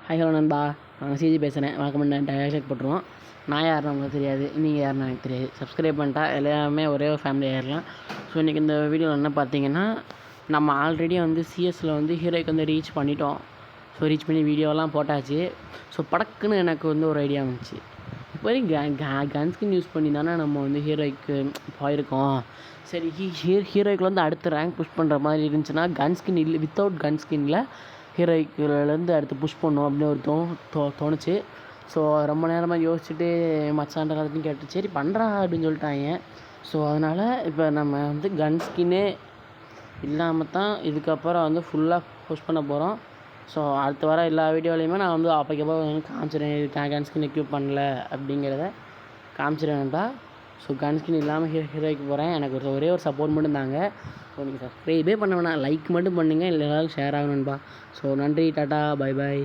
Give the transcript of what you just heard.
Hello நண்பா, நான் CG பேசுகிறேன். வணக்கம். டயலாக் போட்டுருவோம். நான் யாருன்னு உங்களுக்கு தெரியாது, நீங்கள் யாருன்னு எனக்கு தெரியாது. சப்ஸ்கிரைப் பண்ணிட்டா எல்லாமே ஒரே ஒரு ஃபேமிலி ஆயிடலாம். ஸோ இன்றைக்கி இந்த வீடியோவில் என்ன பார்த்தீங்கன்னா, நம்ம ஆல்ரெடி சிஎஸ்சில் ஹீரோய்க்கு ரீச் பண்ணிட்டோம். ஸோ ரீச் பண்ணி வீடியோலாம் போட்டாச்சு. ஸோ படக்குன்னு எனக்கு ஒரு ஐடியா வந்துச்சு. இப்போ வரைக்கும் கன்ஸ்கின் யூஸ் பண்ணி தானே நம்ம ஹீரோய்க்கு போயிருக்கோம். சரி, ஹீரோய்க்கு அடுத்த ரேங்க் புஷ் பண்ணுற மாதிரி இருந்துச்சுன்னா கன்ஸ்கின் இல்லை, வித்தவுட் கன்ஸ்கின்னில் ஹீரோய்க்குலேருந்து அடுத்து புஷ் பண்ணணும் அப்படின்னு ஒரு தோணுச்சு. ஸோ ரொம்ப நேரமாக யோசிச்சுட்டு மச்சான்ட்ட எல்லாத்தையும் கேட்டு சரி பண்ணுறா அப்படின்னு சொல்லிட்டாங்க. ஸோ அதனால் இப்போ நம்ம கன் ஸ்கின்னே இல்லாமல் தான் இதுக்கப்புறம் ஃபுல்லாக புஷ் பண்ண போகிறோம். ஸோ அடுத்து வர எல்லா வீடியோலையுமே நான் அப்போக்கப்போ காமிச்சிடுறேன். கன் ஸ்கின் எக்யூப் பண்ணல அப்படிங்கிறத காமிச்சிடுவேன்ப்பா. ஸோ கன் ஸ்கின் இல்லாமல் ஹீரோய்க்கு போகிறேன். எனக்கு ஒரே ஒரு சப்போர்ட் மட்டும் தாங்க. ஸோ நீங்கள் சப்ஸ்கிரைபே பண்ண வேணாம், லைக் மட்டும் பண்ணுங்கள், எல்லாருக்கும் ஷேர் ஆகணும்பா. ஸோ நன்றி, டாட்டா, பை பாய்.